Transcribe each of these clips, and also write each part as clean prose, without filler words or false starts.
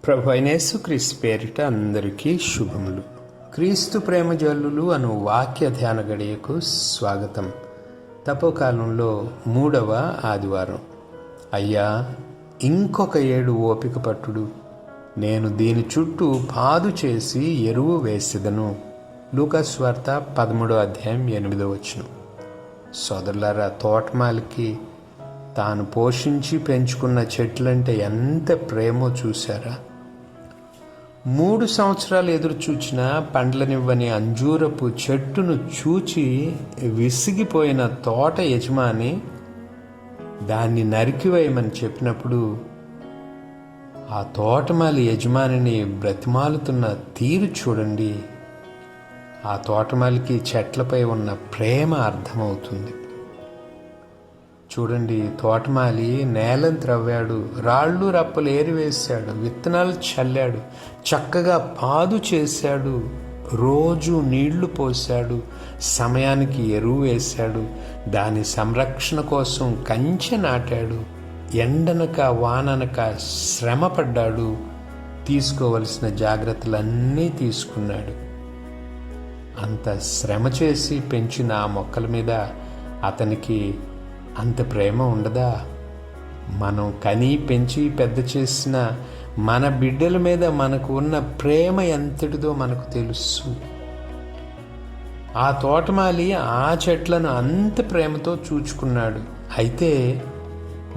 ప్రభు అయిన యేసుక్రీస్తు పేరిట అందరికీ శుభములు. క్రీస్తు ప్రేమ జల్లులు అను వాక్య ధ్యాన గడియకు స్వాగతం. తపోకాలంలో 3వ ఆదివారం. అయ్యా, ఇంకొక 7 ఓపిక పట్టుడు, నేను దీని చుట్టూ పాదు చేసి ఎరువు వేసెదను. లూకాసు వార్త 13వ అధ్యాయం 8వ వచనం. సోదరులారా, తోటమాలికి తాను పోషించి పెంచుకున్న చెట్లంటే ఎంత ప్రేమో చూశారా? 3 సంవత్సరాలు ఎదురు చూచిన పండ్లనివ్వని అంజూరపు చెట్టును చూచి విసిగిపోయిన తోట యజమాని దాన్ని నరికివేయమని చెప్పినప్పుడు ఆ తోటమాలి యజమానిని బ్రతిమాలుతున్న తీరు చూడండి. ఆ తోటమాలికి చెట్లపై ఉన్న ప్రేమ అర్థమవుతుంది. చూడండి, తోటమాలి నేలను త్రవ్వాడు, రాళ్ళు రప్పలు ఏరివేశాడు, విత్తనాలు చల్లాడు, చక్కగా పాదు చేశాడు, రోజు నీళ్లు పోశాడు, సమయానికి ఎరువు వేశాడు, దాని సంరక్షణ కోసం కంచె నాటాడు, ఎండనక వాననక శ్రమ పడ్డాడు, తీసుకోవలసిన జాగ్రత్తలన్నీ తీసుకున్నాడు. అంత శ్రమ చేసి పెంచిన ఆ మొక్కల మీద అతనికి అంత ప్రేమ ఉండదా? మనం కని పెంచి పెద్ద చేసిన మన బిడ్డల మీద మనకు ఉన్న ప్రేమ ఎంతటిదో మనకు తెలుసు. ఆ తోటమాలి ఆ చెట్లను అంత ప్రేమతో చూచుకున్నాడు. అయితే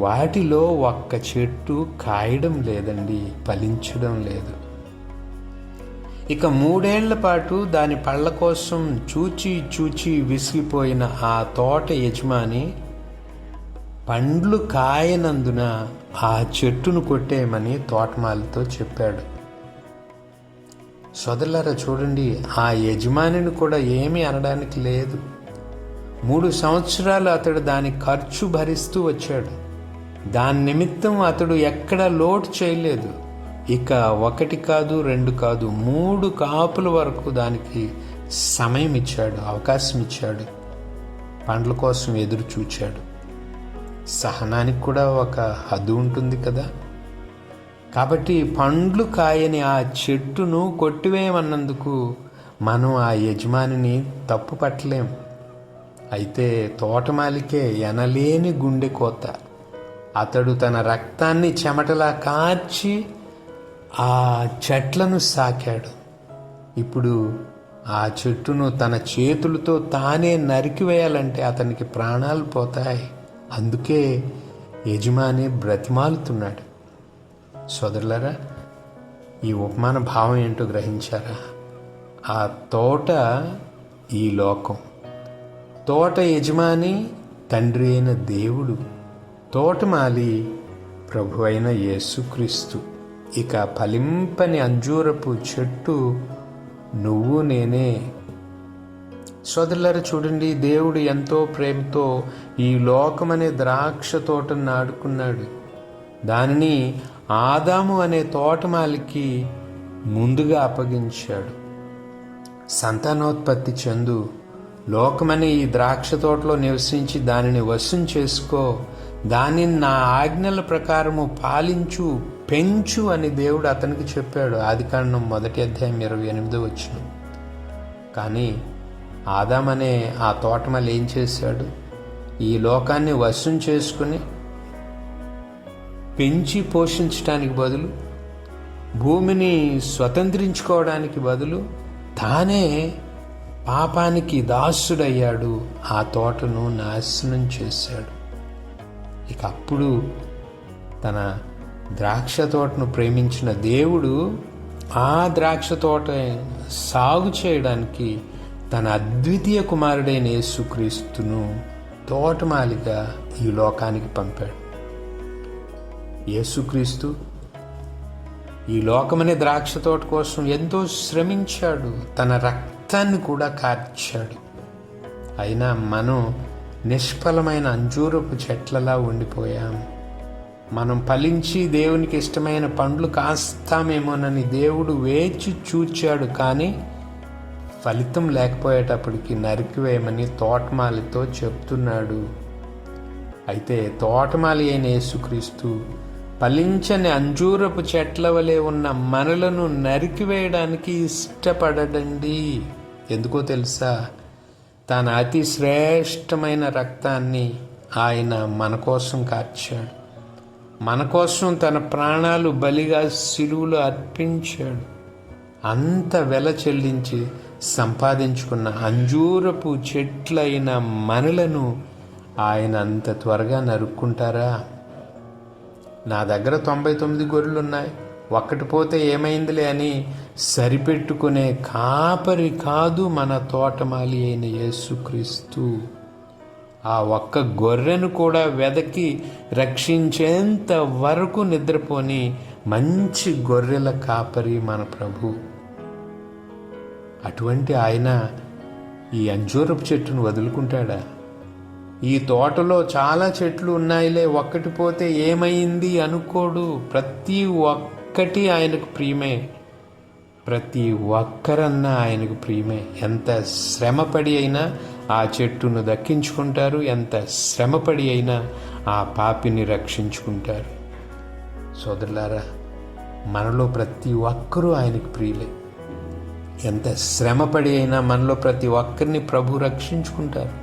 వాటిలో ఒక్క చెట్టు కాయడం లేదండి, ఫలించడం లేదు. ఇక 3 ఏళ్ల పాటు దాని పళ్ళ కోసం చూచి చూచి విసిగిపోయిన ఆ తోట యజమాని పండ్లు కాయనందున ఆ చెట్టును కొట్టేయమని తోటమాలితో చెప్పాడు. సోదరులారా, చూడండి, ఆ యజమానిని కూడా ఏమీ అనడానికి లేదు. 3 సంవత్సరాలు అతడు దాని ఖర్చు భరిస్తూ వచ్చాడు. దాని నిమిత్తం అతడు ఎక్కడా లోటు చేయలేదు. ఇక 1 కాదు, 2 కాదు, 3 కాపుల వరకు దానికి సమయం ఇచ్చాడు, అవకాశం ఇచ్చాడు, పండ్ల కోసం ఎదురు చూచాడు. సహనానికి కూడా ఒక హద్దు ఉంటుంది కదా. కాబట్టి పండ్లు కాయని ఆ చెట్టును కొట్టివేయమన్నందుకు మనం ఆ యజమానిని తప్పు పట్టలేం. అయితే తోటమాలికే ఎనలేని గుండె కోత. అతడు తన రక్తాన్ని చెమటలా కార్చి ఆ చెట్లను సాకాడు. ఇప్పుడు ఆ చెట్టును తన చేతులతో తానే నరికివేయాలంటే అతనికి ప్రాణాలు పోతాయి. అందుకే యజమాని బ్రతిమాలుతున్నాడు. సోదరులారా, ఈ ఉపమాన భావం ఏంటో గ్రహించారా? ఆ తోట ఈ లోకం, తోట యజమాని తండ్రి అయిన దేవుడు, తోటమాలి ప్రభు అయిన యేసుక్రీస్తు. ఇక ఫలింపని అంజూరపు చెట్టు నువ్వు నేనే. సోదరులారా, చూడండి, దేవుడు ఎంతో ప్రేమతో ఈ లోకమనే ద్రాక్ష తోటను నాటుకున్నాడు. దానిని ఆదాము అనే తోటమాలికి ముందుగా అప్పగించాడు. సంతానోత్పత్తి చెందు, లోకమనే ఈ ద్రాక్ష తోటలో నివసించి దానిని వశం చేసుకో, దానిని నా ఆజ్ఞల ప్రకారము పాలించు, పెంచు అని దేవుడు అతనికి చెప్పాడు. ఆదికాండం 1వ అధ్యాయం 28వ వచనం. కానీ ఆదామనే ఆ తోటమాలి ఏం చేశాడు? ఈ లోకాన్ని వశం చేసుకుని పెంచి పోషించడానికి బదులు, భూమిని స్వతంత్రించుకోవడానికి బదులు తానే పాపానికి దాసుడయ్యాడు. ఆ తోటను నాశనం చేశాడు. ఇక అప్పుడు తన ద్రాక్ష తోటను ప్రేమించిన దేవుడు ఆ ద్రాక్ష తోట సాగు చేయడానికి తన అద్వితీయ కుమారుడైన యేసుక్రీస్తును తోటమాలిగా ఈ లోకానికి పంపాడు. యేసుక్రీస్తు ఈ లోకమనే ద్రాక్ష తోట కోసం ఎంతో శ్రమించాడు, తన రక్తాన్ని కూడా కార్చాడు. అయినా మనం నిష్ఫలమైన అంజూరపు చెట్లలా ఉండిపోయాం. మనం ఫలించి దేవునికి ఇష్టమైన పండ్లు కాస్తామేమోనని దేవుడు వేచి చూచాడు. కానీ ఫలితం లేకపోయేటప్పటికి నరికివేయమని తోటమాలితో చెప్తున్నాడు. అయితే తోటమాలి అయిన యేసుక్రీస్తు ఫలించని అంజూరపు చెట్ల వలె ఉన్న మనలను నరికివేయడానికి ఇష్టపడడండి. ఎందుకో తెలుసా? తన అతి శ్రేష్టమైన రక్తాన్ని ఆయన మన కోసం కార్చాడు. మన కోసం తన ప్రాణాలు బలిగా శిలువలో అర్పించాడు. అంత వెల చెల్లించి సంపాదించుకున్న అంజూరపు చెట్లైన మనలను ఆయన అంత త్వరగా నరుక్కుంటారా? నా దగ్గర 99 గొర్రెలున్నాయి, ఒక్కటి పోతే ఏమైందిలే అని సరిపెట్టుకునే కాపరి కాదు మన తోటమాలి అయిన యేసుక్రీస్తు. ఆ ఒక్క గొర్రెను కూడా వెదకి రక్షించేంత వరకు నిద్రపోని మంచి గొర్రెల కాపరి మన ప్రభు. అటువంటి ఆయన ఈ అంజూరపు చెట్టును వదులుకుంటాడా? ఈ తోటలో చాలా చెట్లు ఉన్నాయిలే, ఒక్కటి పోతే ఏమైంది అనుకోడు. ప్రతి ఒక్కటి ఆయనకు ప్రియమే. ప్రతి ఒక్కరన్నా ఆయనకు ప్రియమే. ఎంత శ్రమపడి అయినా ఆ చెట్టును దక్కించుకుంటారు, ఎంత శ్రమపడి అయినా ఆ పాపిని రక్షించుకుంటారు. సోదరులారా, మనలో ప్రతి ఒక్కరూ ఆయనకు ప్రియులే. ఎంత శ్రమపడి అయినా మనలో ప్రతి ఒక్కరిని ప్రభు రక్షించుకుంటారు.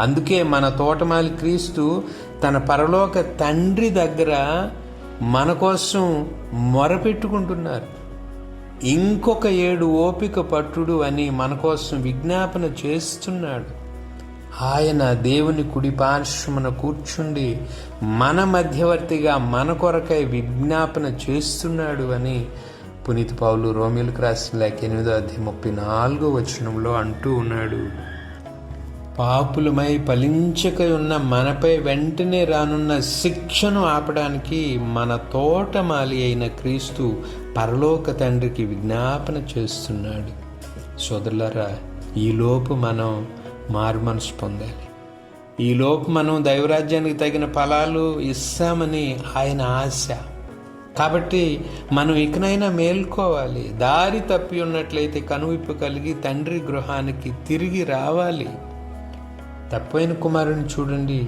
అందుకే మన తోటమాలి క్రీస్తు తన పరలోక తండ్రి దగ్గర మన కోసం మొరపెట్టుకుంటున్నారు. ఇంకొక 7 ఓపిక పట్టుడు అని మన కోసం విజ్ఞాపన చేస్తున్నాడు. ఆయన దేవుని కుడి పార్శ్వమున కూర్చుండి మన మధ్యవర్తిగా మన కొరకై విజ్ఞాపన చేస్తున్నాడు అని పునీత పౌలు రోమీయులకు రాసిన లేఖ 8:34 అంటూ ఉన్నాడు. పాపులమై ఫలించక ఉన్న మనపై వెంటనే రానున్న శిక్షను ఆపడానికి మన తోటమాలి అయిన క్రీస్తు పరలోక తండ్రికి విజ్ఞాపన చేస్తున్నాడు. సోదరులారా, ఈలోపు మనం మారుమనసు పొందాలి. ఈలోపు మనం దైవరాజ్యానికి తగిన ఫలాలు ఇస్తామని ఆయన ఆశ. కాబట్టి మనం ఇకనైనా మేల్కోవాలి. దారి తప్పి ఉన్నట్లయితే కనువిప్పు కలిగి తండ్రి గృహానికి తిరిగి రావాలి. తప్పైన కుమారుని చూడండి.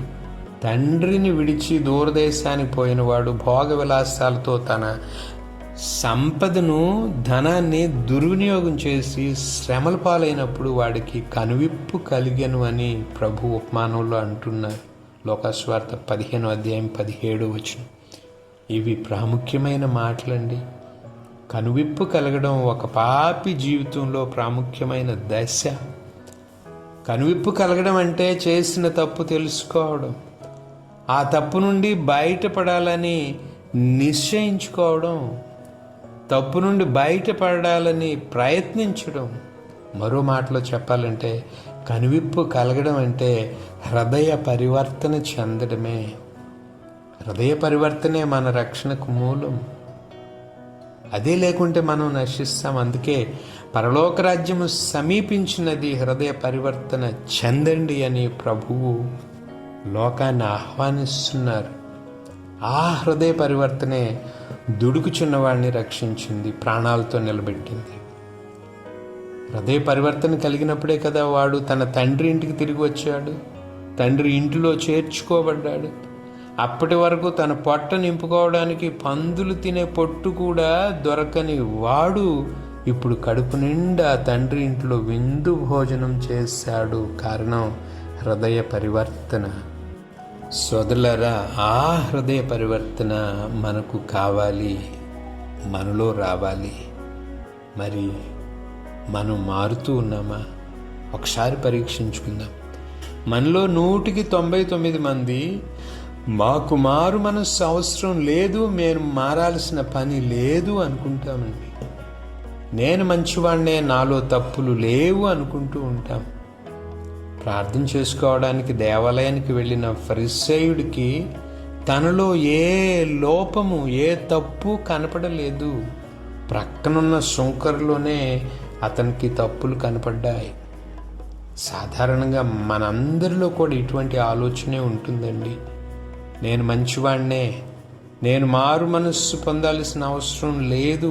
తండ్రిని విడిచి దూరదేశానికి పోయినవాడు భోగ విలాసాలతో తన సంపదను, ధనాన్ని దుర్వినియోగం చేసి శ్రమల పాలైనప్పుడు వాడికి కనువిప్పు కలిగెను అని ప్రభు ఉపమానంలో అంటున్నారు. లోకాసువార్త 15:17. ఇవి ప్రాముఖ్యమైన మాటలండి. కనువిప్పు కలగడం ఒక పాపి జీవితంలో ప్రాముఖ్యమైన దశ. కనువిప్పు కలగడం అంటే చేసిన తప్పు తెలుసుకోవడం, ఆ తప్పు నుండి బయటపడాలని నిశ్చయించుకోవడం, తప్పు నుండి బయటపడాలని ప్రయత్నించడం. మరో మాటలో చెప్పాలంటే కనువిప్పు కలగడం అంటే హృదయ పరివర్తన చెందడమే. హృదయ పరివర్తనే మన రక్షణకు మూలం. అదే లేకుంటే మనం నశిస్తాం. అందుకే పరలోక రాజ్యము సమీపించినది, హృదయ పరివర్తన చెందండి అని ప్రభువు లోకాన్ని ఆహ్వానిస్తున్నారు. ఆ హృదయ పరివర్తనే దుడుకుచున్నవాడిని రక్షించింది, ప్రాణాలతో నిలబెట్టింది. హృదయ పరివర్తన కలిగినప్పుడే కదా వాడు తన తండ్రి ఇంటికి తిరిగి వచ్చాడు, తండ్రి ఇంటిలో చేర్చుకోబడ్డాడు. అప్పటి వరకు తన పొట్ట నింపుకోవడానికి పందులు తినే పొట్టు కూడా దొరకని వాడు ఇప్పుడు కడుపు నిండా తండ్రి ఇంట్లో విందు భోజనం చేశాడు. కారణం హృదయ పరివర్తన. సోదరులారా, ఆ హృదయ పరివర్తన మనకు కావాలి, మనలో రావాలి. మరి మనం మారుతూ ఉన్నామా? ఒకసారి పరీక్షించుకుందాం. మనలో 199 మంది మాకు మారు మనస్సు అవసరం లేదు, మేము మారాల్సిన పని లేదు అనుకుంటామండి. నేను మంచివాడినే, నాలో తప్పులు లేవు అనుకుంటూ ఉంటాం. ప్రార్థన చేసుకోవడానికి దేవాలయానికి వెళ్ళిన ఫరిసేయుడికి తనలో ఏ లోపము, ఏ తప్పు కనపడలేదు. ప్రక్కనున్న సుంకరులోనే అతనికి తప్పులు కనపడ్డాయి. సాధారణంగా మనందరిలో కూడా ఇటువంటి ఆలోచనే ఉంటుందండి. నేను మంచివాడినే, నేను మారు మనస్సు పొందాల్సిన అవసరం లేదు,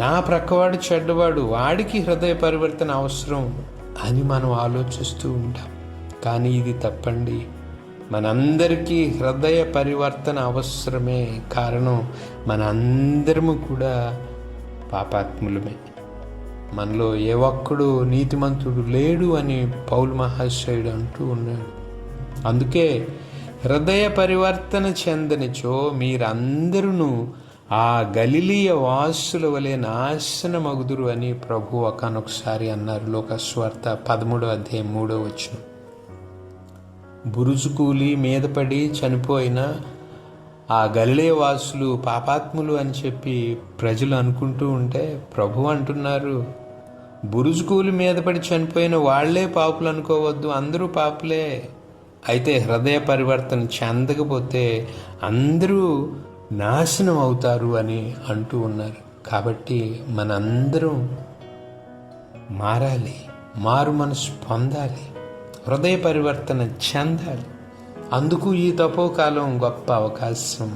నా ప్రక్కవాడు చెడ్డవాడు, వాడికి హృదయ పరివర్తన అవసరం అని మనం ఆలోచిస్తూ ఉంటాం. కానీ ఇది తప్పండి. మనందరికీ హృదయ పరివర్తన అవసరమే. కారణం మనందరము కూడా పాపాత్ములమే. మనలో ఏ ఒక్కడు నీతిమంతుడు లేడు అని పౌలు మహాశయుడు అంటూ ఉన్నాడు. అందుకే హృదయ పరివర్తన చెందనిచో మీరందరూ ఆ గలిలీయ వాసుల వలె నాశనమగుదురు అని ప్రభు ఒకానొకసారి అన్నారు. లోకస్వార్త 13:3. బురుజు కూలి మీద పడి చనిపోయిన ఆ గలిలయ వాసులు పాపాత్ములు అని చెప్పి ప్రజలు అనుకుంటూ ఉంటే ప్రభు అంటున్నారు, బురుజు కూలి మీద పడి చనిపోయిన వాళ్లే పాపులు అనుకోవద్దు, అందరూ పాపులే. అయితే హృదయ పరివర్తన చెందకపోతే అందరూ నాశనం అవుతారు అని అంటూ ఉన్నారు. కాబట్టి మనందరం మారాలి, మారు మనసు పొందాలి, హృదయ పరివర్తన చెందాలి. అందుకు ఈ తపోకాలం గొప్ప అవకాశం.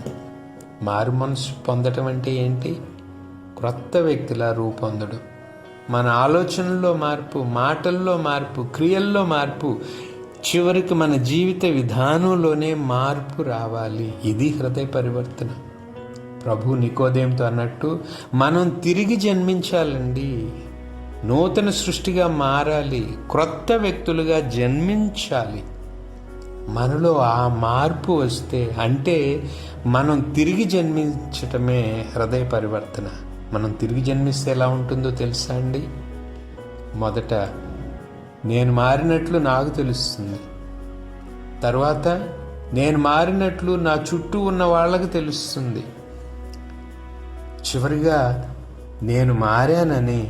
మారు మనసు పొందటం అంటే ఏంటి? క్రొత్త వ్యక్తిలా రూపొందడం. మన ఆలోచనల్లో మార్పు, మాటల్లో మార్పు, క్రియల్లో మార్పు, చివరికి మన జీవిత విధానంలోనే మార్పు రావాలి. ఇది హృదయ పరివర్తన. ప్రభు నికోదేముతో అన్నట్టు మనం తిరిగి జన్మించాలండి, నూతన సృష్టిగా మారాలి, క్రొత్త వ్యక్తులుగా జన్మించాలి. మనలో ఆ మార్పు వస్తే, అంటే మనం తిరిగి జన్మించటమే హృదయ పరివర్తన. మనం తిరిగి జన్మిస్తే ఎలా ఉంటుందో తెలుసా అండి? మొదట నేను మారినట్లు నాకు తెలుస్తుంది. తర్వాత నేను మారినట్లు నా చుట్టూ ఉన్న వాళ్ళకి తెలుస్తుంది. చివరిగా నేను మారానని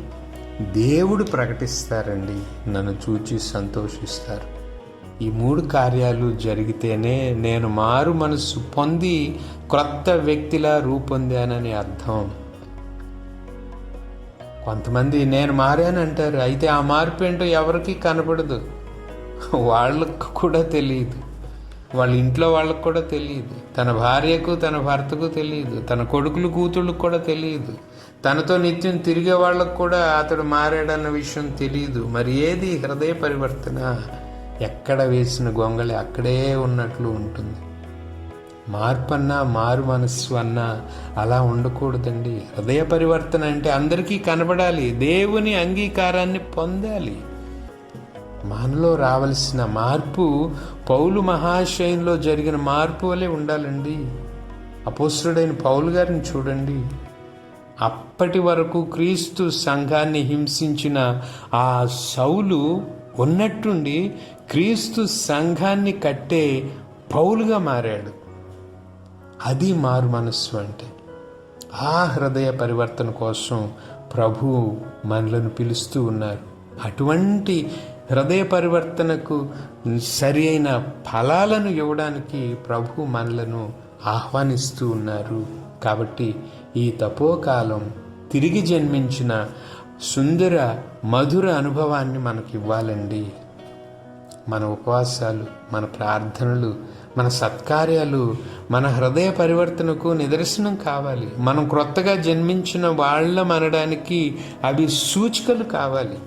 దేవుడు ప్రకటిస్తారండి, నన్ను చూచి సంతోషిస్తారు. ఈ 3 కార్యాలు జరిగితేనే నేను మారు మనసు పొంది క్రొత్త వ్యక్తిలా రూపొందానని అర్థం. కొంతమంది నేను మారానంటారు, అయితే ఆ మార్పు ఏంటో ఎవరికి కనపడదు, వాళ్ళకు కూడా తెలియదు, వాళ్ళ ఇంట్లో వాళ్ళకు కూడా తెలియదు, తన భార్యకు తన భర్తకు తెలియదు, తన కొడుకులు కూతుళ్ళకు కూడా తెలియదు, తనతో నిత్యం తిరిగే వాళ్ళకు కూడా అతడు మారాడన్న విషయం తెలియదు. మరి ఏది హృదయ పరివర్తన? ఎక్కడ వేసిన గొంగళి అక్కడే ఉన్నట్లు ఉంటుంది. మార్పు అన్నా, మారు మనస్సు అన్నా అలా ఉండకూడదండి. హృదయ పరివర్తన అంటే అందరికీ కనబడాలి, దేవుని అంగీకారాన్ని పొందాలి. మనలో రావలసిన మార్పు పౌలు మహాశయంలో జరిగిన మార్పు వలె ఉండాలండి. అపోస్తలుడైన పౌలు గారిని చూడండి. అప్పటి వరకు క్రీస్తు సంఘాన్ని హింసించిన ఆ సౌలు ఉన్నట్టుండి క్రీస్తు సంఘాన్ని కట్టే పౌలుగా మారాడు. అది మారు మనస్సు అంటే. ఆ హృదయ పరివర్తన కోసం ప్రభు మనలను పిలుస్తూ ఉన్నారు. అటువంటి హృదయ పరివర్తనకు సరి అయిన ఫలాలను ఇవ్వడానికి ప్రభు మనలను ఆహ్వానిస్తూ ఉన్నారు. కాబట్టి ఈ తపోకాలం తిరిగి జన్మించిన సుందర మధుర అనుభవాన్ని మనకి ఇవ్వాలండి. మన ఉపవాసాలు, మన ప్రార్థనలు, మన సత్కార్యాలు మన హృదయ పరివర్తనకు నిదర్శనం కావాలి. మనం క్రొత్తగా జన్మించిన వాళ్ళం అనడానికి అవి సూచికలు కావాలి.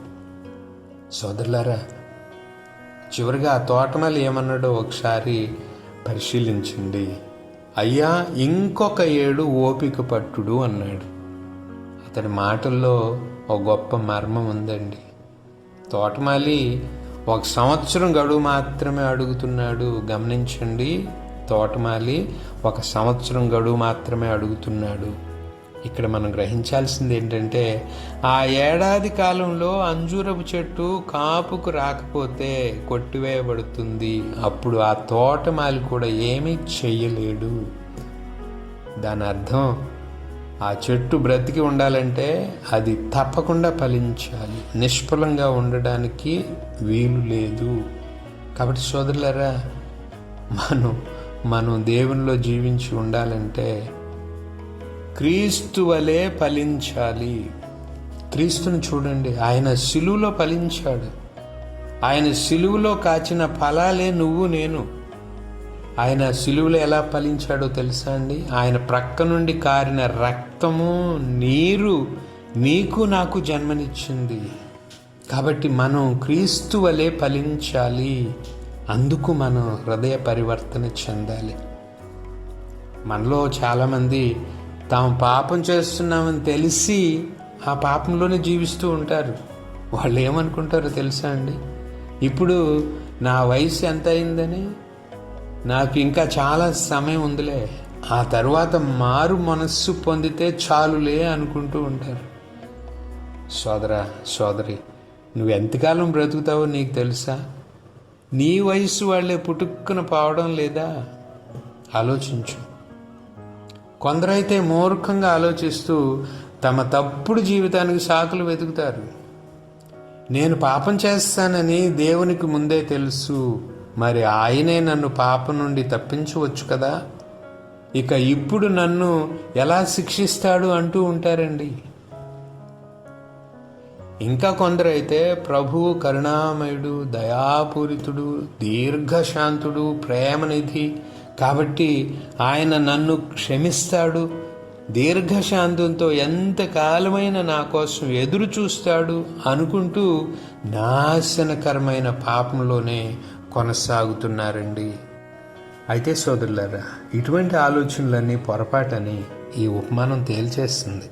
సోదరులారా, చివరిగా ఆ తోటమాలి ఏమన్నాడో ఒకసారి పరిశీలించండి. అయ్యా, ఇంకొక 7 ఓపిక పట్టుడు అన్నాడు. అతడి మాటల్లో ఒక గొప్ప మర్మం ఉందండి. తోటమాలి 1 సంవత్సరం గడువు మాత్రమే అడుగుతున్నాడు. గమనించండి, తోటమాలి 1 సంవత్సరం గడువు మాత్రమే అడుగుతున్నాడు. ఇక్కడ మనం గ్రహించాల్సింది ఏంటంటే, ఆ ఏడాది కాలంలో అంజూరపు చెట్టు కాపుకు రాకపోతే కొట్టివేయబడుతుంది. అప్పుడు ఆ తోటమాలి కూడా ఏమీ చెయ్యలేడు. దాని అర్థం, ఆ చెట్టు బ్రతికి ఉండాలంటే అది తప్పకుండా ఫలించాలి, నిష్ఫలంగా ఉండడానికి వీలు లేదు. కాబట్టి సోదరులారా, మనం దేవునిలో జీవించి ఉండాలంటే క్రీస్తు వలె ఫలించాలి. క్రీస్తుని చూడండి, ఆయన సిలువలో ఫలించాడు. ఆయన సిలువలో కాచిన ఫలాలే నువ్వు నేను. ఆయన సిలువలో ఎలా ఫలించాడో తెలుసా అండి? ఆయన ప్రక్క నుండి కారిన రక్తము, నీరు నీకు నాకు జన్మనిచ్చింది. కాబట్టి మనం క్రీస్తు వలె ఫలించాలి. అందుకు మనం హృదయ పరివర్తన చెందాలి. మనలో చాలామంది తాము పాపం చేస్తున్నామని తెలిసి ఆ పాపంలోనే జీవిస్తూ ఉంటారు. వాళ్ళు ఏమనుకుంటారో తెలుసా అండి? ఇప్పుడు నా వయసు ఎంత అయిందని, నాకు ఇంకా చాలా సమయం ఉందిలే, ఆ తర్వాత మారు మనస్సు పొందితే చాలులే అనుకుంటూ ఉంటారు. సోదరా సోదరి, నువ్వు ఎంతకాలం బ్రతుకుతావో నీకు తెలుసా? నీ వయసు వాళ్ళే పుట్టుక్కున పోవడం లేదా? ఆలోచించు. కొందరైతే మూర్ఖంగా ఆలోచిస్తూ తమ తప్పుడు జీవితానికి సాకులు వెతుకుతారు. నేను పాపం చేస్తానని దేవునికి ముందే తెలుసు, మరి ఆయనే నన్ను పాపం నుండి తప్పించవచ్చు కదా, ఇక ఇప్పుడు నన్ను ఎలా శిక్షిస్తాడు అంటూ ఉంటారండి. ఇంకా కొందరైతే ప్రభువు కరుణామయుడు, దయాపూరితుడు, దీర్ఘశాంతుడు, ప్రేమనిధి కాబట్టి ఆయన నన్ను క్షమిస్తాడు, దీర్ఘశాంతంతో ఎంతకాలమైన నా కోసం ఎదురు చూస్తాడు అనుకుంటూ నాశనకరమైన పాపంలోనే కొనసాగుతున్నారండి. అయితే సోదరులారా, ఇటువంటి ఆలోచనలన్నీ పొరపాటని ఈ ఉపమానం తేల్చేస్తుంది.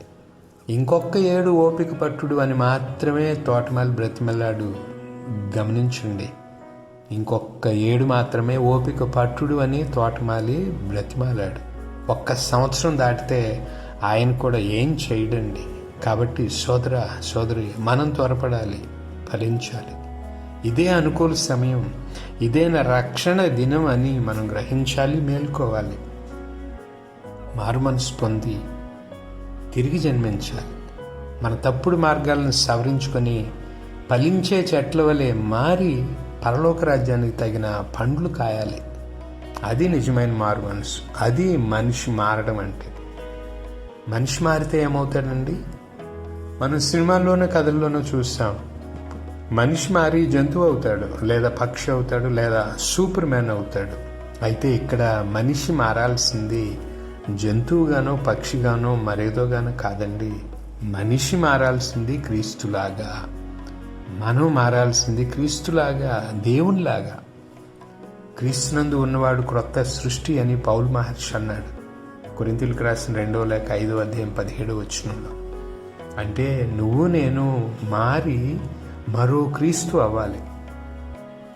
ఇంకొక 7 ఓపిక పట్టుడు అని మాత్రమే తోటమాలి బ్రతిమలాడు. గమనించండి, ఇంకొక 7 మాత్రమే ఓపిక పట్టుడు అని తోటమాలి బ్రతిమాలాడు. 1 సంవత్సరం దాటితే ఆయన కూడా ఏం చేయడండి. కాబట్టి సోదర సోదరి, మనం త్వరపడాలి, ఫలించాలి. ఇదే అనుకూల సమయం, ఇదే నా రక్షణ దినం అని మనం గ్రహించాలి, మేల్కోవాలి. మారు మనసు పొంది తిరిగి జన్మించాలి. మన తప్పుడు మార్గాలను సవరించుకొని ఫలించే చెట్ల వలె మారి పరలోక రాజ్యానికి తగిన పండ్లు కాయాలి. అది నిజమైన మారు మనసు. అది మనిషి మారడం అంటే. మనిషి మారితే ఏమవుతాడండి? మనం సినిమాల్లోనూ కథల్లోనూ చూస్తాం. మనిషి మారి జంతువు అవుతాడు, లేదా పక్షి అవుతాడు, లేదా సూపర్ మ్యాన్ అవుతాడు. అయితే ఇక్కడ మనిషి మారాల్సింది జంతువుగానో పక్షిగానో మరేదోగానో కాదండి. మనిషి మారాల్సింది క్రీస్తులాగా. మనం మారాల్సింది క్రీస్తులాగా, దేవునిలాగా. క్రీస్తునందు ఉన్నవాడు క్రొత్త సృష్టి అని పౌలు మహర్షి అన్నాడు. కొరింథీయులకు రాసిన 2వ లేఖ 5వ అధ్యాయం 17వ వచనంలో. అంటే నువ్వు నేను మారి మరో క్రీస్తు అవ్వాలి.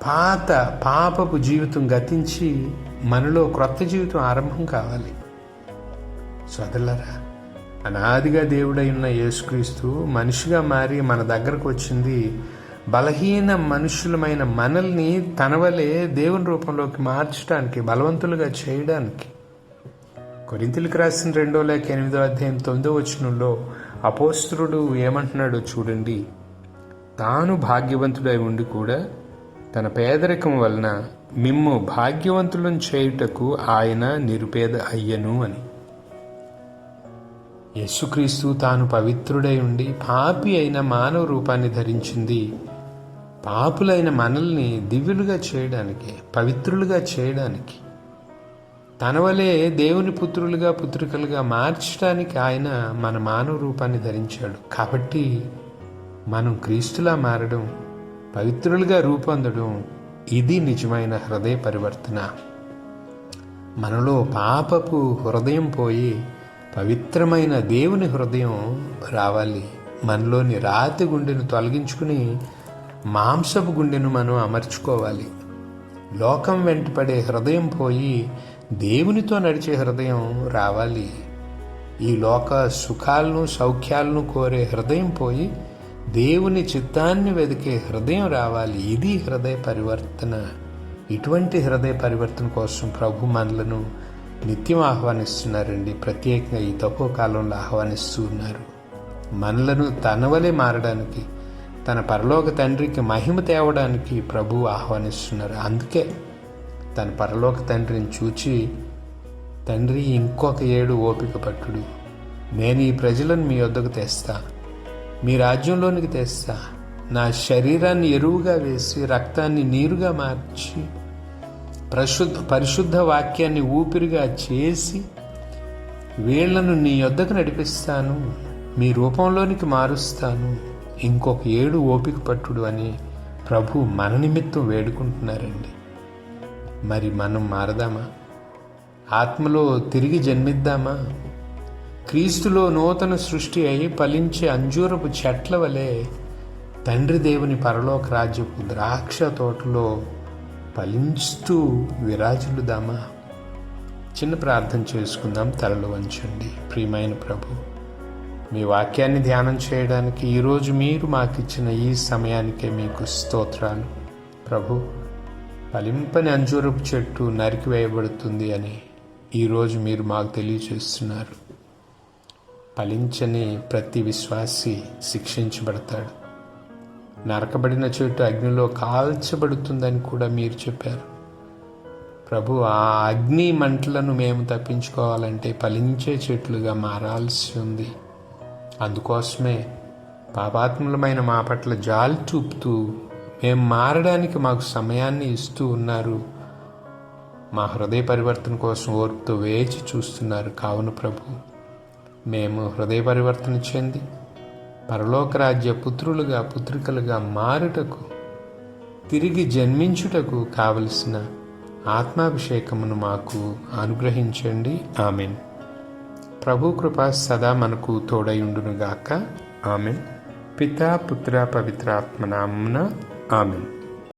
పాత పాపపు జీవితం గతించి మనలో క్రొత్త జీవితం ఆరంభం కావాలి. సోదరులారా, అనాదిగా దేవుడై ఉన్న యేసుక్రీస్తు మనిషిగా మారి మన దగ్గరకు వచ్చింది బలహీన మనుషులమైన మనల్ని తన వలె దేవుని రూపంలోకి మార్చడానికి, బలవంతులుగా చేయడానికి. కొరింథీయులకు రాసిన 2వ లేఖ 8వ అధ్యాయం 9వ వచనంలో అపోస్తలుడు ఏమంటున్నాడో చూడండి. తాను భాగ్యవంతుడై ఉండి కూడా తన పేదరికం వలన మిమ్ము భాగ్యవంతులను చేయుటకు ఆయన నిరుపేద అయ్యను అని. యేసుక్రీస్తు తాను పవిత్రుడై ఉండి పాపి అయిన మానవ రూపాన్ని ధరించింది పాపులైన మనల్ని దివ్యులుగా చేయడానికి, పవిత్రులుగా చేయడానికి, తన వలే దేవుని పుత్రులుగా పుత్రికలుగా మార్చడానికి ఆయన మన మానవ రూపాన్ని ధరించాడు. కాబట్టి మనం క్రీస్తులా మారడం, పవిత్రులుగా రూపొందడం, ఇది నిజమైన హృదయ పరివర్తన. మనలో పాపపు హృదయం పోయి పవిత్రమైన దేవుని హృదయం రావాలి. మనలోని రాతి గుండెను తొలగించుకుని మాంసపు గుండెను మనం అమర్చుకోవాలి. లోకం వెంటపడే హృదయం పోయి దేవునితో నడిచే హృదయం రావాలి. ఈ లోక సుఖాలను సౌఖ్యాలను కోరే హృదయం పోయి దేవుని చిత్తాన్ని వెదికే హృదయం రావాలి. ఇది హృదయ పరివర్తన. ఇటువంటి హృదయ పరివర్తన కోసం ప్రభు మనలను నిత్యం ఆహ్వానిస్తున్నారండి. ప్రత్యేకంగా ఈ తక్కువ కాలంలో ఆహ్వానిస్తూ ఉన్నారు. మనలను తన వలె మారడానికి, తన పరలోక తండ్రికి మహిమ తేవడానికి ప్రభు ఆహ్వానిస్తున్నారు. అందుకే తన పరలోక తండ్రిని చూచి, తండ్రి ఇంకొక 7 ఓపిక పట్టుడు, నేను ఈ ప్రజలను మీ వద్దకు తెస్తా, మీ రాజ్యంలోనికి తెస్తా, నా శరీరాన్ని ఎరువుగా వేసి రక్తాన్ని నీరుగా మార్చి పరిశుద్ధ వాక్యాన్ని ఊపిరిగా చేసి వీళ్లను నీ యొద్దకు నడిపిస్తాను, మీ రూపంలోనికి మారుస్తాను, ఇంకొక 7 ఓపిక పట్టుడు అని ప్రభు మన నిమిత్తం వేడుకుంటున్నారండి. మరి మనం మారదామా? ఆత్మలో తిరిగి జన్మిద్దామా? క్రీస్తులో నూతన సృష్టి అయి ఫలించే అంజూరపు చెట్ల వలె తండ్రి దేవుని పరలోక రాజ్యపు ద్రాక్ష తోటలో ఫలించుతూ విరాజిల్లుదామా? చిన్న ప్రార్థన చేసుకుందాం. తలలు వంచండి. ప్రియమైన ప్రభు, మీ వాక్యాన్ని ధ్యానం చేయడానికి ఈరోజు మీరు మాకిచ్చిన ఈ సమయానికే మీకు స్తోత్రాలు. ప్రభు, ఫలింపని అంజూరపు చెట్టు నరికివేయబడుతుంది అని ఈరోజు మీరు మాకు తెలియజేస్తున్నారు. ఫలించని ప్రతి విశ్వాసి శిక్షించబడతాడు. నరకబడిన చెట్టు అగ్నిలో కాల్చబడుతుందని కూడా మీరు చెప్పారు. ప్రభు, ఆ అగ్ని మంటలను మేము తప్పించుకోవాలంటే ఫలించే చెట్లుగా మారాల్సి ఉంది. అందుకోసమే పాపాత్ములమైన మా పట్ల జాలి చూపుతూ మేము మారడానికి మాకు సమయాన్ని ఇస్తూ ఉన్నారు. మా హృదయ పరివర్తన కోసం ఓర్పుతో వేచి చూస్తున్నారు. కావున ప్రభు, మేము హృదయ పరివర్తన చెంది పరలోక రాజ్య పుత్రులుగా పుత్రికలుగా మారుటకు, తిరిగి జన్మించుటకు కావలసిన ఆత్మాభిషేకమును మాకు అనుగ్రహించండి. ఆమెన్. ప్రభు కృప సదా మనకు తోడయుండునుగాక. ఆమెన్. పితా పుత్ర పవిత్రాత్మ నామమున ఆమెన్.